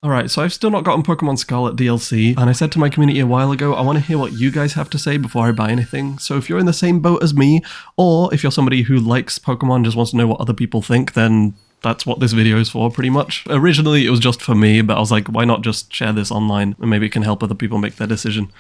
Alright, so I've still not gotten Pokemon Scarlet DLC, and I said to my community a while ago, I want to hear what you guys have to say before I buy anything. So if you're in the same boat as me, or if you're somebody who likes Pokemon and just wants to know what other people think, then that's what this video is for, pretty much. Originally, it was just for me, but I was like, why not just share this online, and maybe it can help other people make their decision.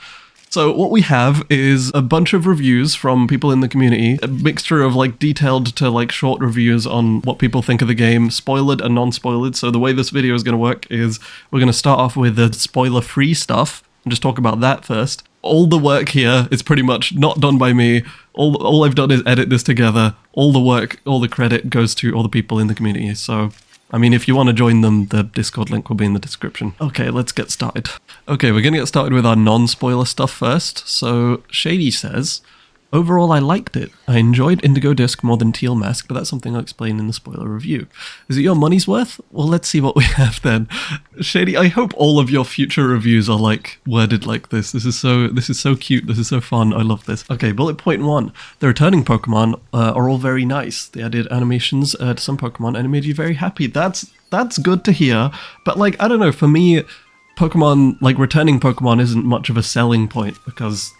So what we have is a bunch of reviews from people in the community, a mixture of like detailed to like short reviews on what people think of the game, spoiled and non-spoiled. So the way this video is going to work is we're going to start off with the spoiler-free stuff and just talk about that first. All the work here is pretty much not done by me. All I've done is edit this together. All the work, all the credit goes to all the people in the community. So I mean, if you want to join them, the Discord link will be in the description. Okay, let's get started. Okay, we're going to get started with our non-spoiler stuff first. So, Shadie says, overall I liked it. I enjoyed Indigo Disc more than Teal Mask, but that's something I'll explain in the spoiler review. Is it your money's worth? Well, let's see what we have then. Shadie, I hope all of your future reviews are like worded like this. This is so cute. This is so fun. I love this. Okay, bullet point 1. The returning Pokemon are all very nice. They added animations to some Pokemon and it made you very happy. That's good to hear. But like, I don't know, for me, Pokemon, like returning Pokemon isn't much of a selling point because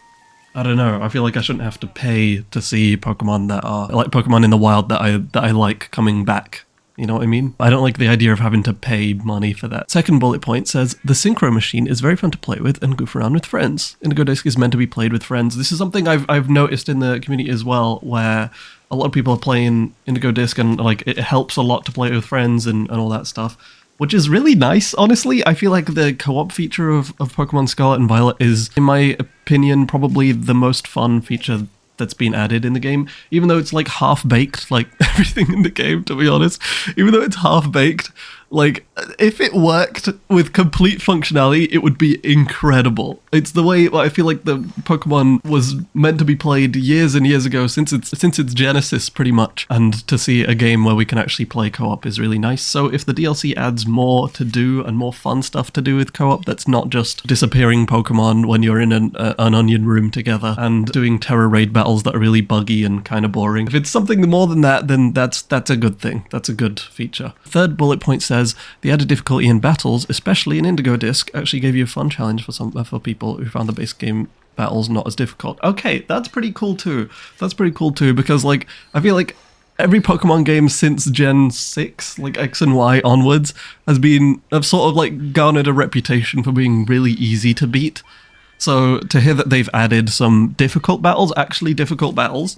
I don't know, I feel like I shouldn't have to pay to see Pokemon that are, like Pokemon in the wild that I like coming back. You know what I mean? I don't like the idea of having to pay money for that. Second bullet point says, the Synchro Machine is very fun to play with and goof around with friends. Indigo Disc is meant to be played with friends. This is something I've noticed in the community as well, where a lot of people are playing Indigo Disc and like it helps a lot to play it with friends and all that stuff. Which is really nice, honestly. I feel like the co-op feature of Pokemon Scarlet and Violet is, in my opinion, probably the most fun feature that's been added in the game. Even though it's like half-baked, like everything in the game, to be honest. Even though it's half-baked, like, if it worked with complete functionality, it would be incredible. It's the way I feel like the Pokemon was meant to be played years and years ago, since its genesis, pretty much. And to see a game where we can actually play co-op is really nice. So if the DLC adds more to do and more fun stuff to do with co-op, that's not just disappearing Pokemon when you're in an onion room together and doing terror raid battles that are really buggy and kind of boring. If it's something more than that, then that's a good thing. That's a good feature. Third bullet point says, the added difficulty in battles, especially in Indigo Disc, actually gave you a fun challenge for people who found the base game battles not as difficult. Okay, that's pretty cool too. That's pretty cool too, because like I feel like every Pokemon game since Gen 6, like X and Y onwards, have sort of like garnered a reputation for being really easy to beat. So to hear that they've added some difficult battles,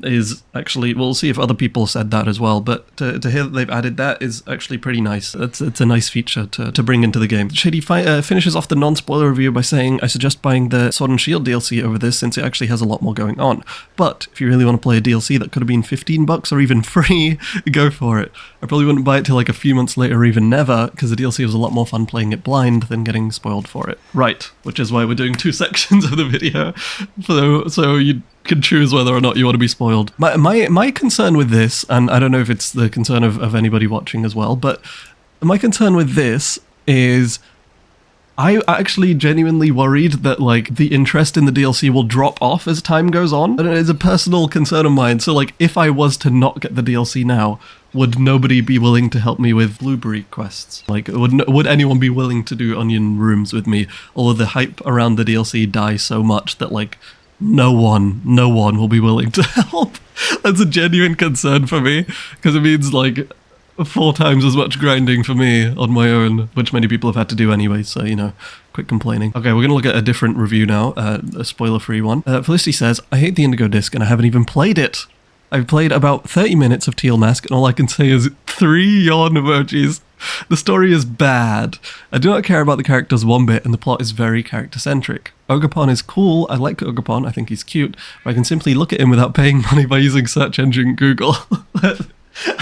is actually, we'll see if other people said that as well, but to hear that they've added that is actually pretty nice. It's a nice feature to bring into the game. Shadie finishes off the non-spoiler review by saying, I suggest buying the Sword and Shield DLC over this since it actually has a lot more going on. But if you really want to play a DLC that could have been $15 or even free, go for it. I probably wouldn't buy it till like a few months later or even never, because the DLC was a lot more fun playing it blind than getting spoiled for it. Right, which is why we're doing 2 sections of the video, so you can choose whether or not you want to be spoiled. My concern with this, and I don't know if it's the concern of anybody watching as well, but my concern with this is I actually genuinely worried that like the interest in the DLC will drop off as time goes on, and it's a personal concern of mine. So like if I was to not get the DLC now, would nobody be willing to help me with blueberry quests? Like, would anyone be willing to do onion rooms with me? Or will the hype around the DLC die so much that, like, no one will be willing to help? That's a genuine concern for me, because it means, like, 4 times as much grinding for me on my own, which many people have had to do anyway, so, you know, quit complaining. Okay, we're going to look at a different review now, a spoiler-free one. Felicity says, I hate the Indigo Disc and I haven't even played it. I've played about 30 minutes of Teal Mask and all I can say is 3 yawn emojis. The story is bad. I do not care about the characters one bit and the plot is very character-centric. Ogerpon is cool, I like Ogerpon, I think he's cute, but I can simply look at him without paying money by using search engine Google.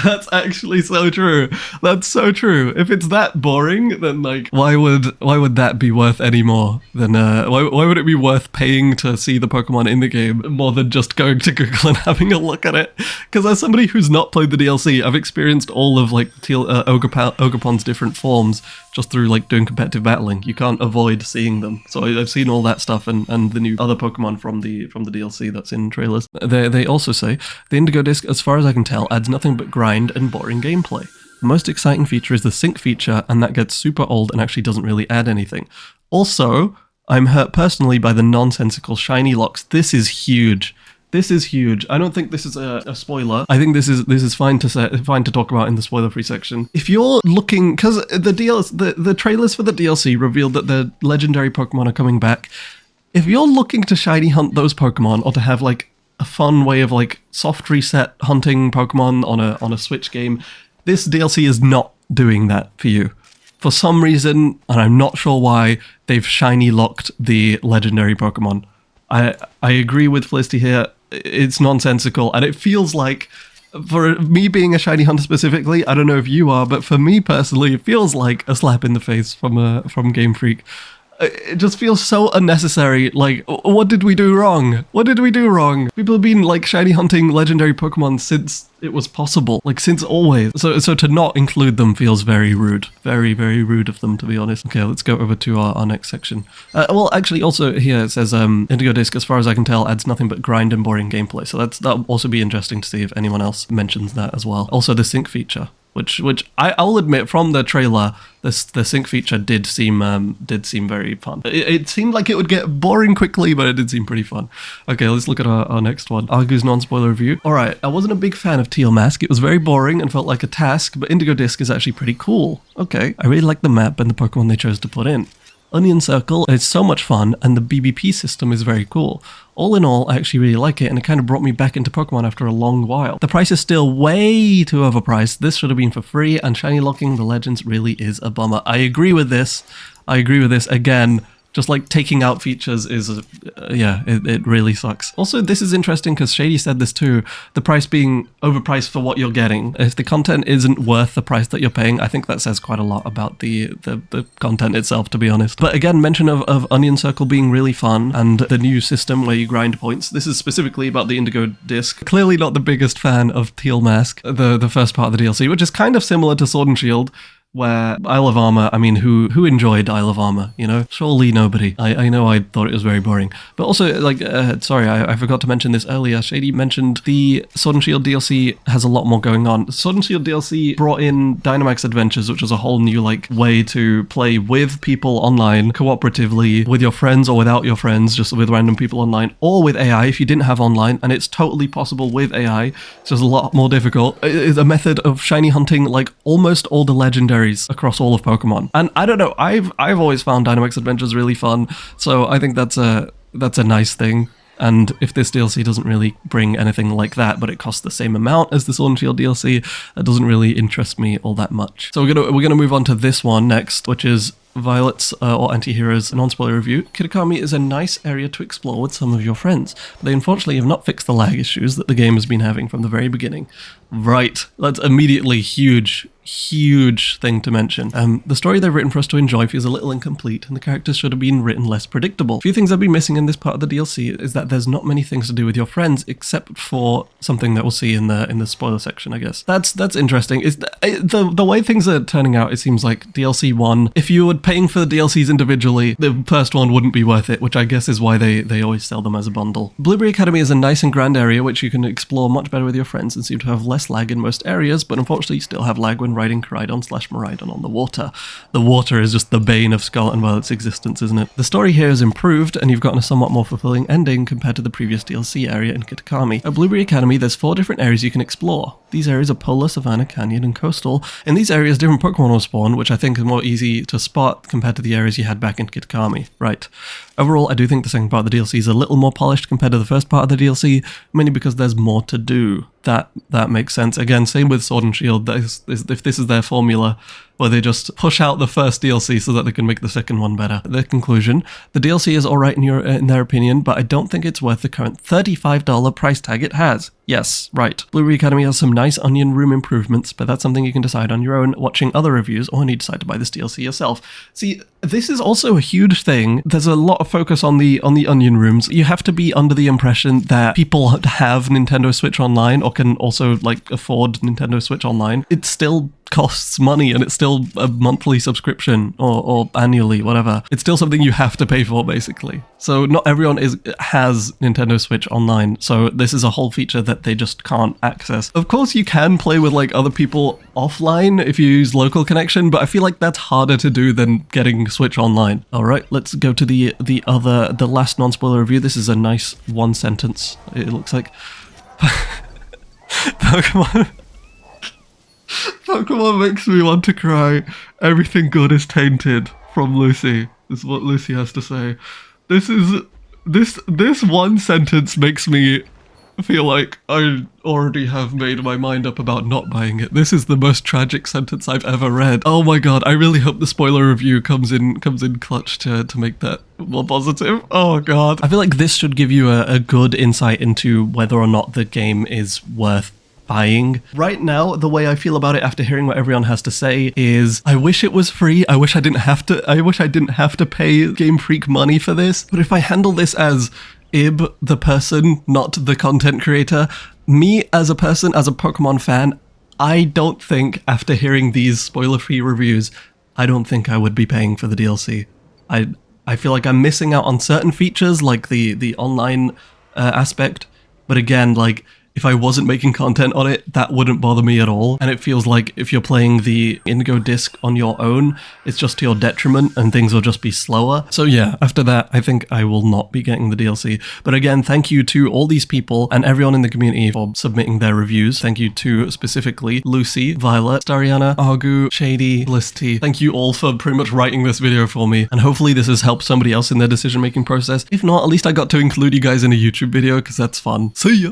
That's actually so true. That's so true. If it's that boring, then like, why would that be worth any more than why would it be worth paying to see the Pokemon in the game more than just going to Google and having a look at it? Because as somebody who's not played the DLC, I've experienced all of like Ogerpon's different forms just through like doing competitive battling. You can't avoid seeing them. So I've seen all that stuff and the new other Pokemon from the DLC that's in trailers. They also say the Indigo Disc, as far as I can tell, adds nothing but grind and boring gameplay. The most exciting feature is the sync feature, and that gets super old and actually doesn't really add anything. Also, I'm hurt personally by the nonsensical shiny locks. This is huge. This is huge. I don't think this is a spoiler. I think this is fine to talk about in the spoiler-free section. If you're looking, because the trailers for the DLC revealed that the legendary Pokemon are coming back. If you're looking to shiny hunt those Pokemon, or to have like a fun way of like soft reset hunting Pokemon on a Switch game, this DLC is not doing that for you. For some reason, and I'm not sure why, they've shiny locked the legendary Pokemon. I agree with Felicity here. It's nonsensical, and it feels like, for me being a shiny hunter specifically, I don't know if you are, but for me personally, it feels like a slap in the face from Game Freak. It just feels so unnecessary. Like, what did we do wrong? What did we do wrong? People have been like shiny hunting legendary Pokemon since it was possible, like since always. So to not include them feels very rude. Very, very rude of them, to be honest. Okay, let's go over to our next section. Well, actually, also here it says Indigo Disc, as far as I can tell, adds nothing but grind and boring gameplay. So that'll also be interesting to see if anyone else mentions that as well. Also, the sync feature. Which I'll admit, from the trailer, the sync feature did seem very fun. It seemed like it would get boring quickly, but it did seem pretty fun. Okay, let's look at our next one. Argu's non-spoiler review. Alright, I wasn't a big fan of Teal Mask. It was very boring and felt like a task, but Indigo Disc is actually pretty cool. Okay, I really like the map and the Pokemon they chose to put in. Onion Circle is so much fun, and the BBP system is very cool. All in all, I actually really like it, and it kind of brought me back into Pokemon after a long while. The price is still way too overpriced. This should have been for free, and shiny locking the legends really is a bummer. I agree with this. Again. Just like taking out features is, yeah, it really sucks. Also, this is interesting because Shadie said this too, the price being overpriced for what you're getting. If the content isn't worth the price that you're paying, I think that says quite a lot about the content itself, to be honest. But again, mention of Onion Circle being really fun, and the new system where you grind points. This is specifically about the Indigo Disc. Clearly not the biggest fan of Teal Mask, the first part of the DLC, which is kind of similar to Sword and Shield, where Isle of Armor, I mean, who enjoyed Isle of Armor, you know? Surely nobody. I know I thought it was very boring. But also, like, sorry, I forgot to mention this earlier. Shadie mentioned the Sword and Shield DLC has a lot more going on. Sword and Shield DLC brought in Dynamax Adventures, which was a whole new, like, way to play with people online, cooperatively, with your friends or without your friends, just with random people online, or with AI if you didn't have online, and it's totally possible with AI. It's just a lot more difficult. It's a method of shiny hunting, like, almost all the legendaries across all of Pokemon. And I don't know, I've always found Dynamax Adventures really fun, so I think that's a nice thing. And if this DLC doesn't really bring anything like that, but it costs the same amount as the Sword and Shield DLC, that doesn't really interest me all that much. So we're gonna move on to this one next, which is Violet's or Anti-Heroes non-spoiler review. Kitakami is a nice area to explore with some of your friends, but they unfortunately have not fixed the lag issues that the game has been having from the very beginning. Right, that's immediately huge thing to mention. The story they've written for us to enjoy feels a little incomplete, and the characters should have been written less predictable. A few things I've been missing in this part of the DLC is that there's not many things to do with your friends, except for something that we'll see in the spoiler section, I guess. That's interesting. Is the way things are turning out, it seems like DLC 1, if you were paying for the DLCs individually, the first one wouldn't be worth it, which I guess is why they always sell them as a bundle. Blueberry Academy is a nice and grand area which you can explore much better with your friends and seem to have less lag in most areas, but unfortunately you still have lag when riding Koraidon/Miraidon on the water. The water is just the bane of Scarlet and Violet's existence, isn't it? The story here is improved, and you've gotten a somewhat more fulfilling ending compared to the previous DLC area in Kitakami. At Blueberry Academy, there's 4 different areas you can explore. These areas are Polar, Savannah, Canyon, and Coastal. In these areas, different Pokemon will spawn, which I think is more easy to spot compared to the areas you had back in Kitakami. Right. Overall, I do think the second part of the DLC is a little more polished compared to the first part of the DLC, mainly because there's more to do. That makes sense. Again, same with Sword and Shield. If this is their formula, where they just push out the first DLC so that they can make the second one better. The conclusion, the DLC is alright in their opinion, but I don't think it's worth the current $35 price tag it has. Yes, right. Blueberry Academy has some nice onion room improvements, but that's something you can decide on your own watching other reviews or when you decide to buy this DLC yourself. See, this is also a huge thing. There's a lot of focus on the onion rooms. You have to be under the impression that people have Nintendo Switch Online or can also like afford Nintendo Switch Online. It's still costs money and it's still a monthly subscription or annually, whatever. It's still something you have to pay for, basically. So not everyone has Nintendo Switch Online, so this is a whole feature that they just can't access. Of course, you can play with like other people offline if you use local connection, but I feel like that's harder to do than getting Switch Online. All right, let's go to the last non-spoiler review. This is a nice one sentence. It looks like Pokemon makes me want to cry. Everything good is tainted. From Lucy. This is what Lucy has to say. This one sentence makes me feel like I already have made my mind up about not buying it. This is the most tragic sentence I've ever read. Oh my god, I really hope the spoiler review comes in clutch to make that more positive. Oh god. I feel like this should give you a good insight into whether or not the game is worth buying. Right now, the way I feel about it after hearing what everyone has to say is I wish it was free. I wish I didn't have to pay Game Freak money for this. But if I handle this as Ib, the person, not the content creator, me as a person, as a Pokemon fan, I don't think after hearing these spoiler-free reviews, I don't think I would be paying for the DLC. I feel like I'm missing out on certain features like the online aspect, but again, like if I wasn't making content on it, that wouldn't bother me at all. And it feels like if you're playing the Indigo disc on your own, it's just to your detriment and things will just be slower. So yeah, after that, I think I will not be getting the DLC. But again, thank you to all these people and everyone in the community for submitting their reviews. Thank you to specifically Lucy, Violet, Stariana, Argu, Shadie, Felicity. Thank you all for pretty much writing this video for me. And hopefully this has helped somebody else in their decision-making process. If not, at least I got to include you guys in a YouTube video because that's fun. See ya!